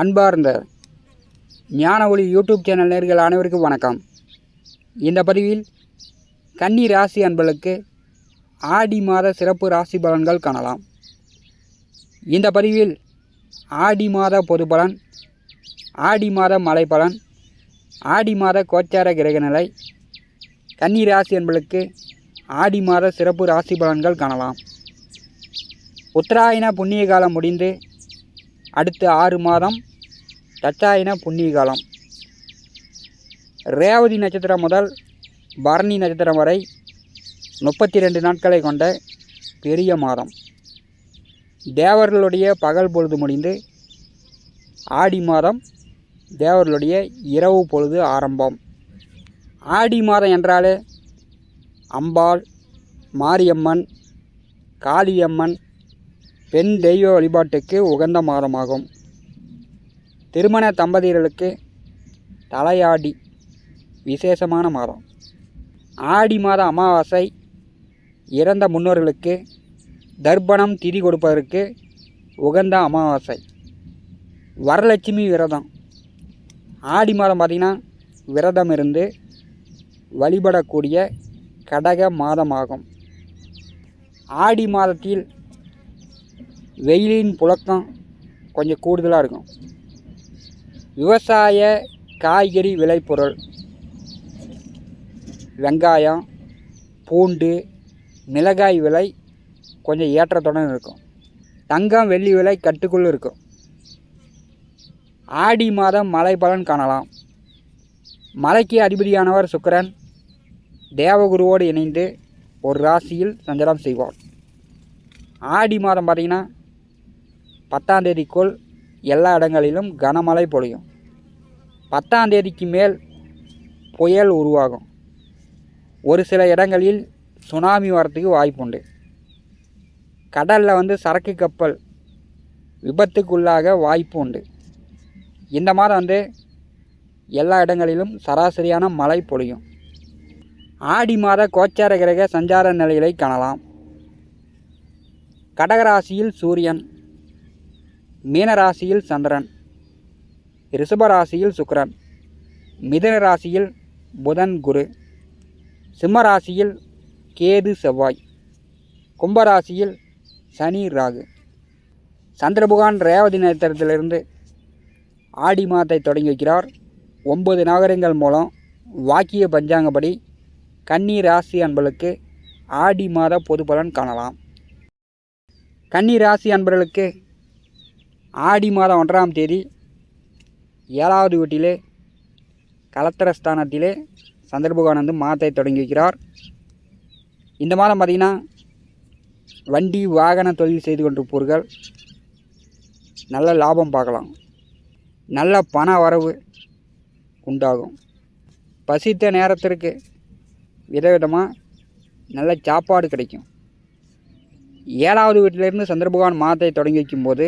அன்பார்ந்த ஞான ஒளி யூடியூப் சேனல் நேயர்கள் அனைவருக்கும் வணக்கம். இந்த பதிவில் கன்னி ராசி அன்பர்களுக்கு ஆடி மாத சிறப்பு ராசி பலன்கள் காணலாம். இந்த பதிவில் ஆடி மாத பொது பலன், ஆடி மாத மழை பலன், ஆடி மாத கோச்சார கிரகநிலை, கன்னி ராசி அன்பர்களுக்கு ஆடி மாத சிறப்பு ராசி பலன்கள் காணலாம். உத்தராயண புண்ணிய காலம் முடிந்து அடுத்து 6 மாதம் தட்சாயன புண்ணிய காலம். ரேவதி நட்சத்திரம் முதல் பரணி நட்சத்திரம் வரை 32 நாட்களை கொண்ட பெரிய மாதம். தேவர்களுடைய பகல் பொழுது முடிந்து ஆடி மாதம் தேவர்களுடைய இரவு பொழுது ஆரம்பம். ஆடி மாதம் என்றாலே அம்பாள், மாரியம்மன், காளியம்மன், பெண் தெய்வ வழிபாட்டுக்கு உகந்த மாதமாகும். திருமண தம்பதியர்களுக்கு தலையாடி விசேஷமான மாதம். ஆடி மாத அமாவாசை இறந்த முன்னோர்களுக்கு தர்ப்பணம் திதி கொடுப்பதற்கு உகந்த அமாவாசை. வரலட்சுமி விரதம் ஆடி மாதம் பார்த்திங்கன்னா விரதம் இருந்து வழிபடக்கூடிய கடக மாதமாகும். ஆடி மாதத்தில் வெயிலின் புழக்கம் கொஞ்சம் கூடுதலாக இருக்கும். விவசாய காய்கறி விளைபொருள், வெங்காயம், பூண்டு, மிளகாய் விலை கொஞ்சம் ஏற்றத்துடன் இருக்கும். தங்கம் வெள்ளி விலை கட்டுக்குள் இருக்கும். ஆடி மாதம் மழை பலன் காணலாம். மலைக்கு அதிபதியானவர் சுக்கிரன் தேவகுருவோடு இணைந்து ஒரு ராசியில் சஞ்சாரம் செய்வார். ஆடி மாதம் பார்த்திங்கன்னா 10ஆம் தேதிக்குள் எல்லா இடங்களிலும் கனமழை பொழியும். 10ஆம் தேதிக்கு மேல் புயல் உருவாகும். ஒரு சில இடங்களில் சுனாமி வரத்துக்கு வாய்ப்புண்டு. கடலில் சரக்கு கப்பல் விபத்துக்குள்ளாக வாய்ப்பு உண்டு. இந்த மாதம் எல்லா இடங்களிலும் சராசரியான மழை பொழியும். ஆடி மாத கோச்சார கிரக சஞ்சார நிலைகளை காணலாம். கடகராசியில் சூரியன், மீனராசியில் சந்திரன், ரிஷபராசியில் சுக்கிரன், மிதுன ராசியில் புதன் குரு, சிம்மராசியில் கேது செவ்வாய், கும்பராசியில் சனி ராகு. சந்திரபகவான் ரேவதி நட்சத்திரத்திலிருந்து ஆடி மாதத்தை தொடங்கி வைக்கிறார். 9 நவகிரகங்கள் மூலம் வாக்கிய பஞ்சாங்கப்படி கன்னி ராசி அன்பர்களுக்கு ஆடி மாத பொது பலன் காணலாம். கன்னி ராசி அன்பர்களுக்கு ஆடி மாதம் 1ஆம் தேதி 7வது வீட்டிலே கலத்திரஸ்தானத்திலே சந்திரபகவான் மாதத்தை தொடங்கி வைக்கிறார். இந்த மாதம் பார்த்திங்கன்னா வண்டி வாகன தொழில் செய்து கொண்டிருப்பவர்கள் நல்ல லாபம் பார்க்கலாம். நல்ல பண வரவு உண்டாகும். பசித்த நேரத்திற்கு விதவிதமாக நல்ல சாப்பாடு கிடைக்கும். 7வது வீட்டிலிருந்து சந்திரபகவான் மாதத்தை தொடங்கி வைக்கும்போது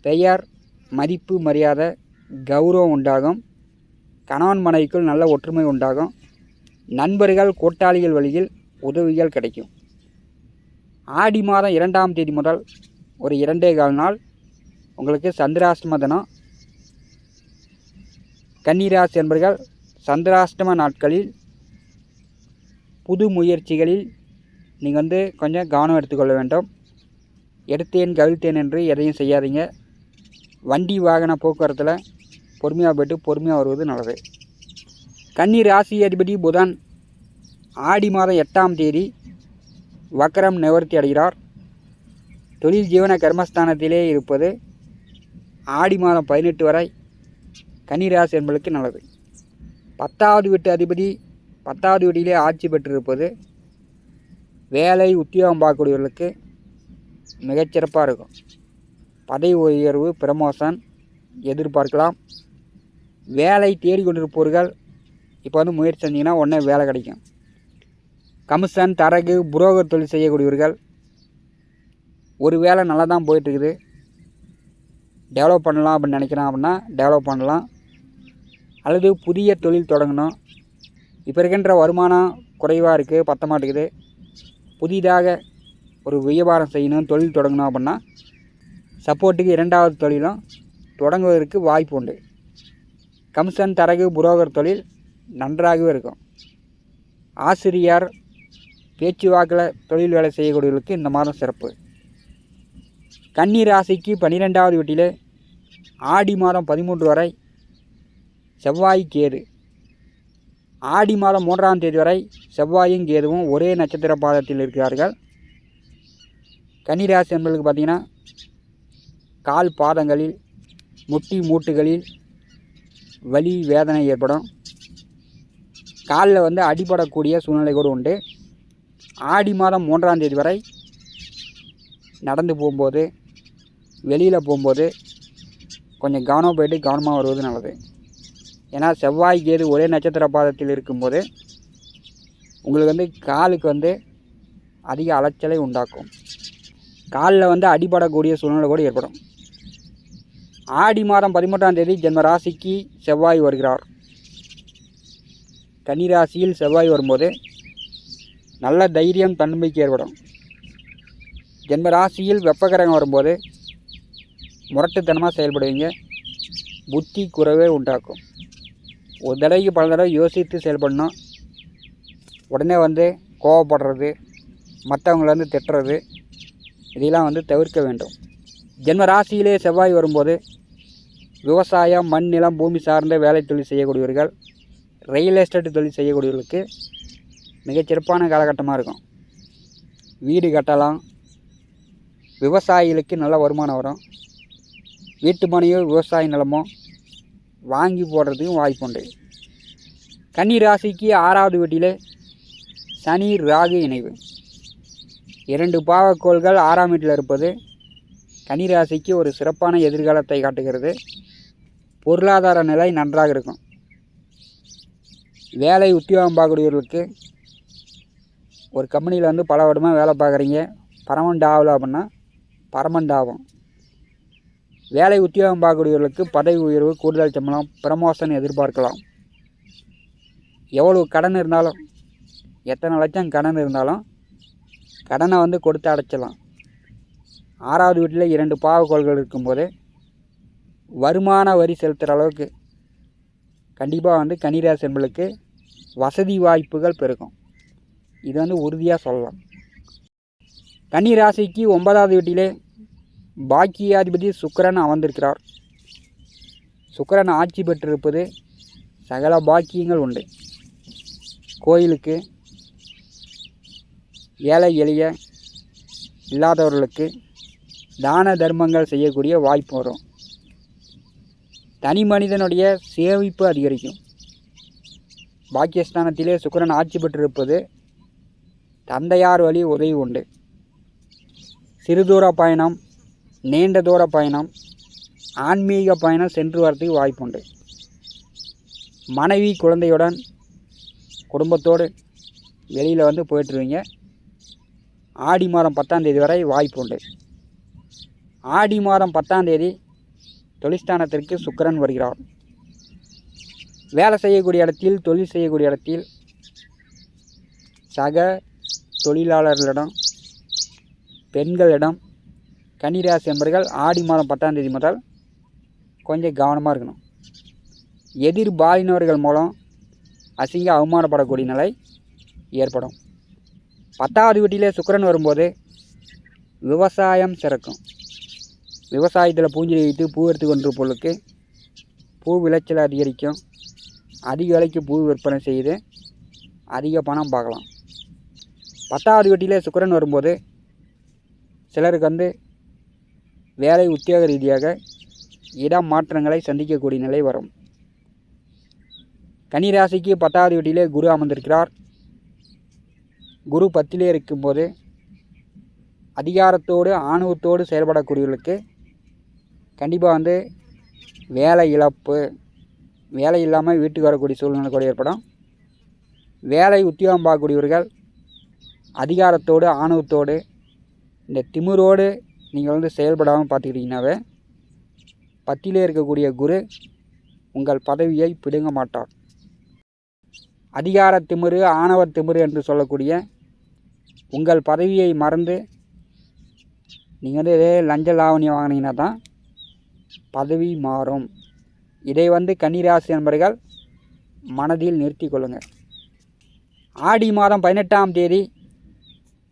பெயர், மதிப்பு, மரியாதை, கௌரவம் உண்டாகும். கணவன் மனைவிக்குள் நல்ல ஒற்றுமை உண்டாகும். நண்பர்கள், கூட்டாளிகள் வழியில் உதவிகள் கிடைக்கும். ஆடி மாதம் 2ஆம் தேதி முதல் ஒரு 2.25 நாள் உங்களுக்கு சந்திராஷ்டம தினம். கன்னிராசி என்பர்கள் சந்திராஷ்டம நாட்களில் புது முயற்சிகளில் நீங்கள் கொஞ்சம் கவனம் எடுத்துக்கொள்ள வேண்டும். எடுத்தேன் கவிழ்த்தேன் என்று எதையும் செய்யாதீங்க. வண்டி வாகன போக்குவரத்தில் பொறுமையாக போய்ட்டு பொறுமையாக வருவது நல்லது. கன்னி ராசி அதிபதி புதன் ஆடி மாதம் 8ஆம் தேதி வக்கரம் நிவர்த்தி அடைகிறார். தொழில் ஜீவன கர்மஸ்தானத்திலே இருப்பது ஆடி மாதம் 18 வரை கன்னி ராசி என்பதற்கு நல்லது. 10வது வீட்டு அதிபதி 10வது வீட்டிலே ஆட்சி பெற்றிருப்பது வேலை உத்தியோகம் பார்க்கக்கூடியவர்களுக்கு மிகச்சிறப்பாக இருக்கும். பதவி உயர்வு, ப்ரமோஷன் எதிர்பார்க்கலாம். வேலை தேடிக்கொண்டிருப்பவர்கள் இப்போ முயற்சி செஞ்சிங்கன்னா உடனே வேலை கிடைக்கும். கமிஷன், தரகு, புரோக்கர் தொழில் செய்யக்கூடியவர்கள் ஒரு வேலை நல்லா தான் போயிட்டுருக்குது. டெவலப் பண்ணலாம் அப்படின்னு நினைக்கிறேன் அப்படின்னா டெவலப் பண்ணலாம். அல்லது புதிய தொழில் தொடங்கணும். இப்போ இருக்கின்ற வருமானம் குறைவாக இருக்குது, பத்த மாட்டேங்குது. புதிதாக ஒரு வியாபாரம் செய்யணும், தொழில் தொடங்கணும் அப்படின்னா சப்போர்ட்டுக்கு 2வது தொழிலும் தொடங்குவதற்கு வாய்ப்பு உண்டு. கமிஷன், தரகு, புரோக்கர் தொழில் நன்றாகவே இருக்கும். ஆசிரியர், பேச்சுவாக்கில் தொழில் வேலை செய்யக்கூடியவர்களுக்கு இந்த மாதம் சிறப்பு. கன்னி ராசிக்கு 12வது வீட்டிலே ஆடி மாதம் 13 வரை செவ்வாய், கேது. ஆடி மாதம் 3ஆம் தேதி வரை செவ்வாயும் கேதுவும் ஒரே நட்சத்திர பாதத்தில் இருக்கிறார்கள். கன்னிராசி என்பதுக்கு பார்த்திங்கன்னா கால் பாதங்களில், முட்டி மூட்டுகளில் வலி, வேதனை ஏற்படும். காலில் அடிபடக்கூடிய சூழ்நிலை கூட உண்டு. ஆடி மாதம் 3ஆம் தேதி வரை நடந்து போகும்போது, வெளியில் போகும்போது கொஞ்சம் கவனம் போயிட்டு கவனமாக வருவது நல்லது. ஏன்னா செவ்வாய் கேது ஒரே நட்சத்திர பாதத்தில் இருக்கும்போது உங்களுக்கு காலுக்கு அதிக அலைச்சலை உண்டாக்கும். காலில் அடிபடக்கூடிய சூழ்நிலை கூட ஏற்படும். ஆடி மாதம் 13ஆம் தேதி ஜென்ம ராசிக்கு செவ்வாய் வருகிறார். கன்னிராசியில் செவ்வாய் வரும்போது நல்ல தைரியம், தன்னம்பிக்கை ஏற்படும். ஜென்ம ராசியில் வெப்பகிரகம் வரும்போது முரட்டுத்தனமாக செயல்படுவீங்க. புத்தி குறைவே உண்டாக்கும். ஒரு தடவைக்கு பல தடவை யோசித்து செயல்படணும். உடனே கோவப்படுறது, மற்றவங்கள திட்டுறது, இதெல்லாம் தவிர்க்க வேண்டும். ஜென்ம ராசியிலே செவ்வாய் வரும்போது விவசாயம், மண், நிலம், பூமி சார்ந்த வேலை தொழில் செய்யக்கூடியவர்கள், ரியல் எஸ்டேட் தொழில் செய்யக்கூடியவர்களுக்கு மிகச்சிறப்பான காலகட்டமாக இருக்கும். வீடு கட்டலாம். விவசாயிகளுக்கு நல்ல வருமானம் வரும். வீட்டு மனையோ விவசாய நிலமோ வாங்கி போடுறதுக்கும் வாய்ப்புண்டு. கன்னி ராசிக்கு 6வது வீட்டிலே சனி, ராகு இணைவு. 2 பாவக்கோள்கள் 6ஆம் வீட்டில் இருப்பது கன்னி ராசிக்கு ஒரு சிறப்பான எதிர்காலத்தை காட்டுகிறது. பொருளாதார நிலை நன்றாக இருக்கும். வேலை, உத்தியோகம் பார்க்கக்கூடியவர்களுக்கு ஒரு கம்பெனியில் பல வருடமாக வேலை பார்க்குறீங்க, பர்மனெண்ட் ஆகலை அப்படின்னா பர்மனெண்ட் ஆகும். வேலை, உத்தியோகம் பார்க்கக்கூடியவர்களுக்கு பதவி உயர்வு, கூடுதல் சம்பளம், ப்ரமோஷன் எதிர்பார்க்கலாம். எவ்வளோ கடன் இருந்தாலும், எத்தனை லட்சம் கடன் இருந்தாலும் கடனை கொடுத்து அடைச்சலாம். 6வது வீட்டில் 2 பாவக்கோள்கள் இருக்கும்போது வருமான வரி செலுத்துகிற அளவுக்கு கண்டிப்பாக கன்னிராசி என்பளுக்கு வசதி வாய்ப்புகள் பெருகும். இது உறுதியாக சொல்லலாம். கன்னிராசிக்கு 9வது வீட்டிலே பாக்கியாதிபதி சுக்கிரன் அமர்ந்திருக்கிறார். சுக்கிரன் ஆட்சி பெற்றிருப்பது சகல பாக்கியங்கள் உண்டு. கோயிலுக்கு, ஏழை எளிய இல்லாதவர்களுக்கு தான தர்மங்கள் செய்யக்கூடிய வாய்ப்பு வரும். தனி மனிதனுடைய சேமிப்பு அதிகரிக்கும். பாக்கியஸ்தானத்திலே சுக்கிரன் ஆட்சி பெற்றிருப்பது தந்தையார் வழி உதவி உண்டு. சிறுதூர பயணம், நீண்ட தூர பயணம், ஆன்மீக பயணம் சென்று வரத்துக்கு வாய்ப்புண்டு. மனைவி, குழந்தையுடன் குடும்பத்தோடு வெளியில் போயிட்டுருவீங்க. ஆடி மாதம் 10ஆம் தேதி வரை வாய்ப்பு உண்டு. ஆடி மாதம் 10ஆம் தேதி தொழிற்ஸ்தானத்திற்கு சுக்கிரன் வருகிறார். வேலை செய்யக்கூடிய இடத்தில், தொழில் செய்யக்கூடிய இடத்தில் சக தொழிலாளர்களிடம், பெண்களிடம் கன்னிராசி என்பவர்கள் ஆடி மாதம் 10ஆம் தேதி முதல் கொஞ்சம் கவனமாக இருக்கணும். எதிர்பாலினவர்கள் மூலம் அசிங்க அவமானப்படக்கூடிய நிலை ஏற்படும். 10வது வீட்டிலே சுக்கிரன் வரும்போது விவசாயம் சிறக்கும். விவசாயத்தில் பூஞ்செடி வைத்து பூ எடுத்து கொண்டு பொருளுக்கு பூ விளைச்சல் அதிகரிக்கும். அதிக விலைக்கு பூ விற்பனை செய்து அதிக பணம் பார்க்கலாம். 10வது வீட்டிலே சுக்கிரன் வரும்போது சிலருக்கு வேலை, உத்தியோக ரீதியாக இடம் மாற்றங்களை சந்திக்கக்கூடிய நிலை வரும். கன்னிராசிக்கு 10வது வீட்டிலே குரு அமர்ந்திருக்கிறார். குரு 10லே இருக்கும்போது அதிகாரத்தோடு, ஆணவத்தோடு செயல்படக்கூடியவர்களுக்கு கண்டிப்பாக வேலை இழப்பு, வேலை இல்லாமல் வீட்டுக்கு வரக்கூடிய சூழ்நிலை கூட ஏற்படும். வேலை, உத்தியோகம் பார்க்கக்கூடியவர்கள் அதிகாரத்தோடு, ஆணவத்தோடு, இந்த திமிரோடு நீங்கள் செயல்படாமல் பார்த்துக்கிட்டிங்கனாவே 10லே இருக்கக்கூடிய குரு உங்கள் பதவியை பிடுங்க மாட்டார். அதிகார திமிரு, ஆணவ திமிரு என்று சொல்லக்கூடிய உங்கள் பதவியை மறந்து நீங்கள் லஞ்ச லாவணியம் வாங்கினீங்கன்னா தான் பதவி மாறும். இதை கன்னிராசி நண்பர்கள் மனதில் நிறுத்தி கொள்ளுங்கள். ஆடி மாதம் 18ஆம் தேதி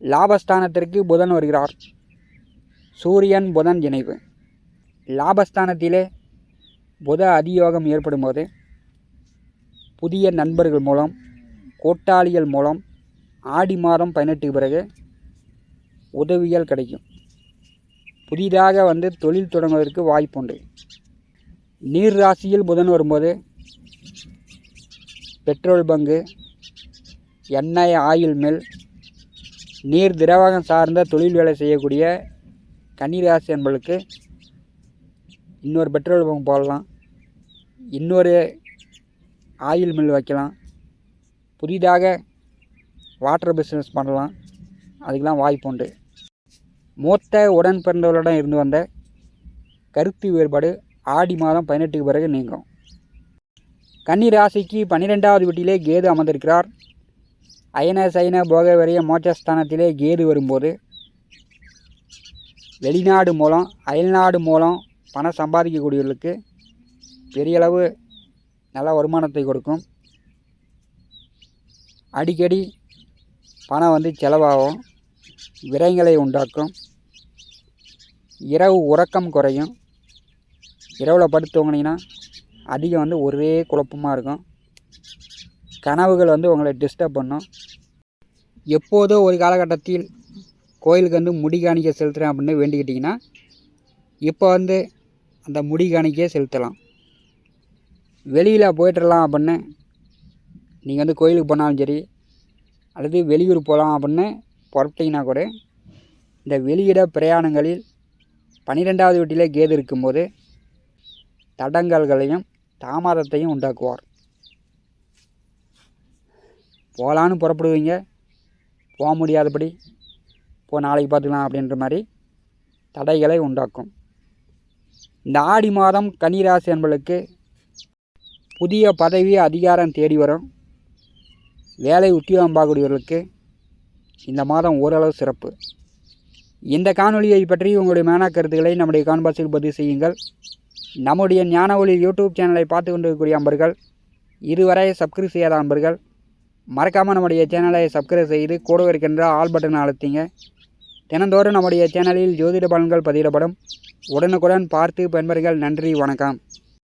லாபஸ்தானத்திற்கு புதன் வருகிறார். சூரியன் புதன் இணைவு. லாபஸ்தானத்திலே புத அதியோகம் ஏற்படும் போது புதிய நண்பர்கள் மூலம், கூட்டாளிகள் மூலம் ஆடி மாதம் 18 பிறகு உதவிகள் கிடைக்கும். புதிதாக தொழில் தொடங்குவதற்கு வாய்ப்புண்டு. நீர் ராசியில் புதன் வரும்போது பெட்ரோல் பங்கு, எண்ணெய், ஆயில் மில், நீர் திரவகம் சார்ந்த தொழில் வேலை செய்யக்கூடிய கன்னிராசி என்பவர்களுக்கு இன்னொரு பெட்ரோல் பங்க் போடலாம், இன்னொரு ஆயில் மில் வைக்கலாம், புதிதாக வாட்டர் பிஸ்னஸ் பண்ணலாம். அதுக்கெலாம் வாய்ப்புண்டு. மூத்த உடன் பிறந்தவர்களிடம் இருந்து வந்த கருத்து வேறுபாடு ஆடி மாதம் 18க்கு பிறகு நீங்கும். கன்னிராசிக்கு 12வது வீட்டிலே கேது அமர்ந்திருக்கிறார். அயன சைன போக வரைய மோட்சஸ்தானத்திலே கேது வரும்போது வெளிநாடு மூலம், அயல்நாடு மூலம் பணம் சம்பாதிக்கக்கூடியவர்களுக்கு பெரிய அளவு நல்ல வருமானத்தை கொடுக்கும். அடிக்கடி பணம் செலவாகும், விரயங்களை உண்டாக்கும். இரவு உறக்கம் குறையும். இரவில் படுத்து தூங்கினீங்கன்னா அதிகம் ஒரே குழப்பமாக இருக்கும். கனவுகள் உங்களை டிஸ்டர்ப் பண்ணும். எப்போதோ ஒரு காலகட்டத்தில் கோயிலுக்கு முடி காணிக்கை செலுத்துகிறேன் அப்படின்னு வேண்டிக்கிட்டிங்கன்னா இப்போ அந்த முடி காணிக்கையை செலுத்தலாம். வெளியில் போய்ட்டுடலாம் அப்படின்னு நீங்கள் கோயிலுக்கு போனாலும் சரி, அல்லது வெளியூர் போகலாம் அப்படின்னு புறப்பட்டிங்கன்னா கூட இந்த வெளியிட பிரயாணங்களில் 12வது வீட்டிலே கேது இருக்கும்போது தடங்கல்களையும் தாமதத்தையும் உண்டாக்குவார். போகலான்னு புறப்படுவீங்க, போக முடியாதபடி நாளைக்கு பார்த்துக்கலாம் அப்படின்ற மாதிரி தடைகளை உண்டாக்கும். இந்த ஆடி மாதம் கன்னிராசி என்பவர்களுக்கு புதிய பதவி, அதிகாரம் தேடி வரும். வேலை உத்தியோகம் பார்க்கக்கூடியவர்களுக்கு இந்த மாதம் ஓரளவு சிறப்பு. இந்த காணொலியை பற்றி உங்களுடைய மேனா கருத்துக்களை நம்முடைய கான்பாஸில் பதிவு செய்யுங்கள். நம்முடைய ஞான ஒளி யூடியூப் சேனலை பார்த்து கொண்டிருக்கக்கூடிய அன்பர்கள், இதுவரை சப்ஸ்கிரைப் செய்யாத அன்பர்கள் மறக்காமல் நம்முடைய சேனலை சப்ஸ்கிரைப் செய்து கூட இருக்கின்ற ஆல் பட்டனை அழுத்திங்க. தினந்தோறும் நம்முடைய சேனலில் ஜோதிட பலன்கள் பதிவிடப்படும். உடனுக்குடன் பார்த்து பயன்பெறுங்கள். நன்றி, வணக்கம்.